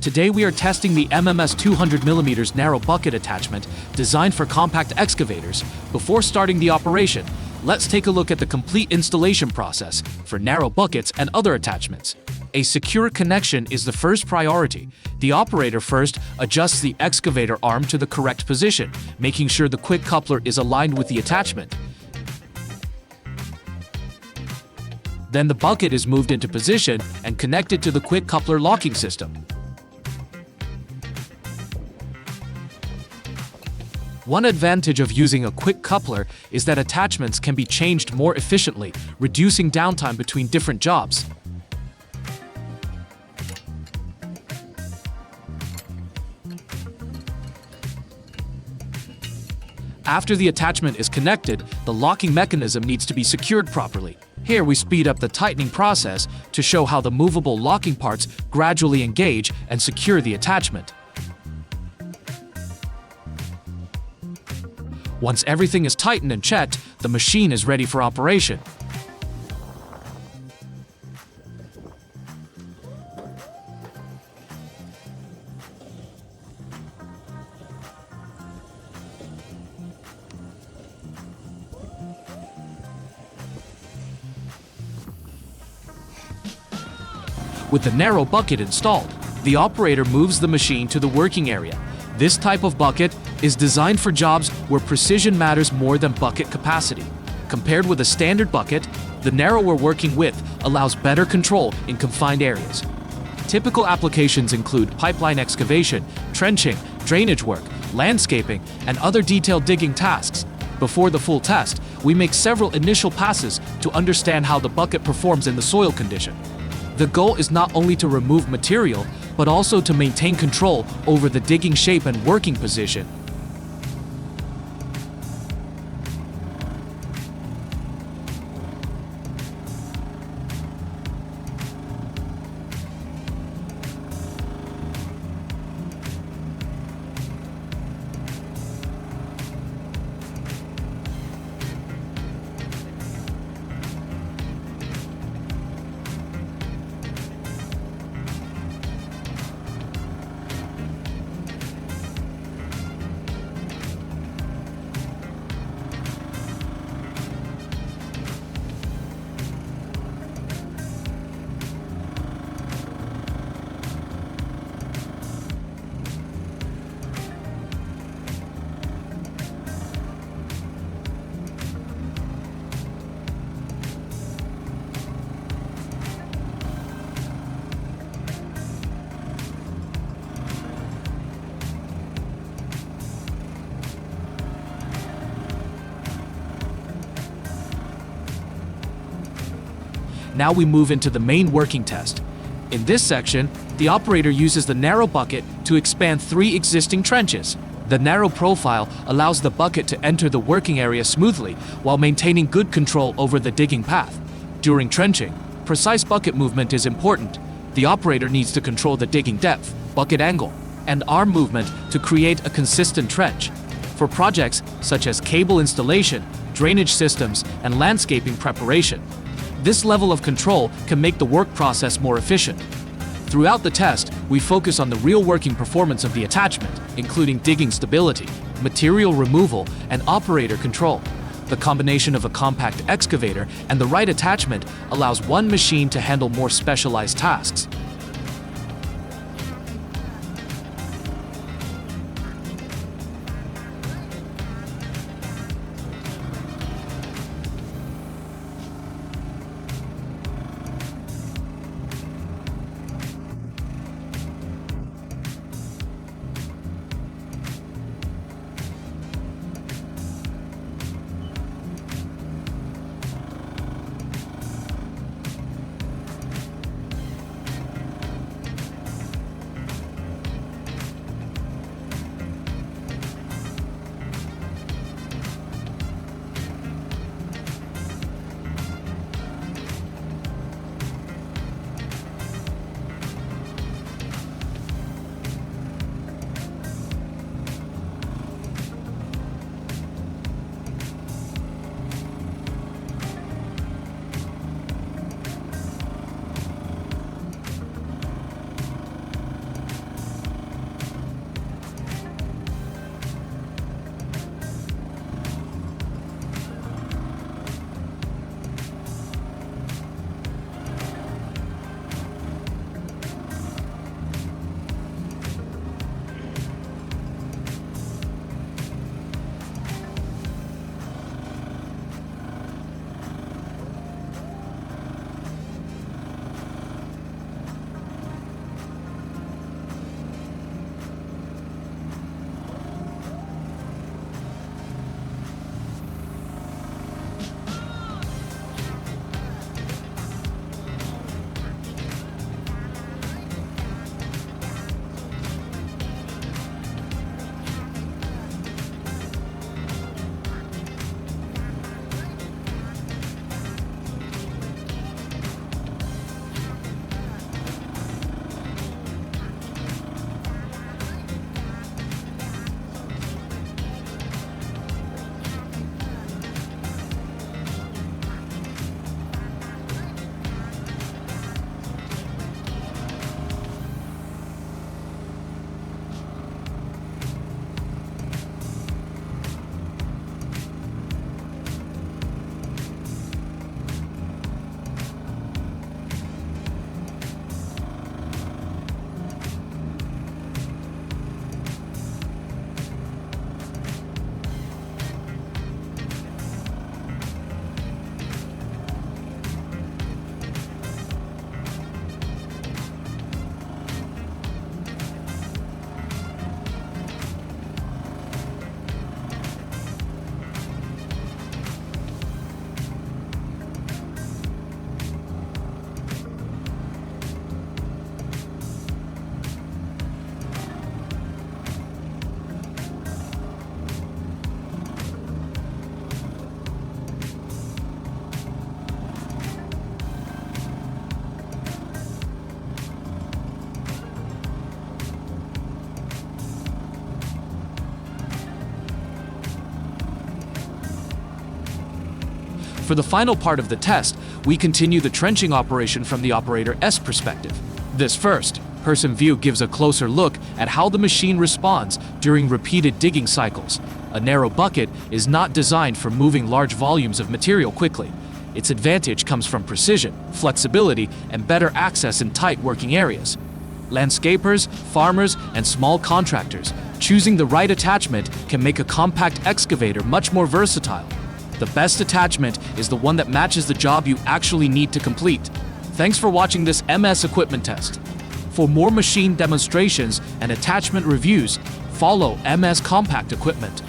Today we are testing the MMS 200mm narrow bucket attachment designed for compact excavators. Before starting the operation, let's take a look at the complete installation process for narrow buckets and other attachments. A secure connection is the first priority. The operator first adjusts the excavator arm to the correct position, making sure the quick coupler is aligned with the attachment. Then the bucket is moved into position and connected to the quick coupler locking system. One advantage of using a quick coupler is that attachments can be changed more efficiently, reducing downtime between different jobs. After the attachment is connected, the locking mechanism needs to be secured properly. Here we speed up the tightening process to show how the movable locking parts gradually engage and secure the attachment. Once everything is tightened and checked, the machine is ready for operation. With the narrow bucket installed, the operator moves the machine to the working area. This type of bucket is designed for jobs where precision matters more than bucket capacity. Compared with a standard bucket, the narrower working width allows better control in confined areas. Typical applications include pipeline excavation, trenching, drainage work, landscaping, and other detailed digging tasks. Before the full test, we make several initial passes to understand how the bucket performs in the soil condition. The goal is not only to remove material, but also to maintain control over the digging shape and working position. Now we move into the main working test. In this section, the operator uses the narrow bucket to expand 3 existing trenches. The narrow profile allows the bucket to enter the working area smoothly while maintaining good control over the digging path. During trenching, precise bucket movement is important. The operator needs to control the digging depth, bucket angle, and arm movement to create a consistent trench. For projects such as cable installation, drainage systems, and landscaping preparation, this level of control can make the work process more efficient. Throughout the test, we focus on the real working performance of the attachment, including digging stability, material removal, and operator control. The combination of a compact excavator and the right attachment allows one machine to handle more specialized tasks. For the final part of the test, we continue the trenching operation from the operator S perspective. This first-person view gives a closer look at how the machine responds during repeated digging cycles. A narrow bucket is not designed for moving large volumes of material quickly. Its advantage comes from precision, flexibility, and better access in tight working areas. Landscapers, farmers, and small contractors choosing the right attachment can make a compact excavator much more versatile. The best attachment is the one that matches the job you actually need to complete. Thanks for watching this MS equipment test. For more machine demonstrations and attachment reviews, follow MS Compact Equipment.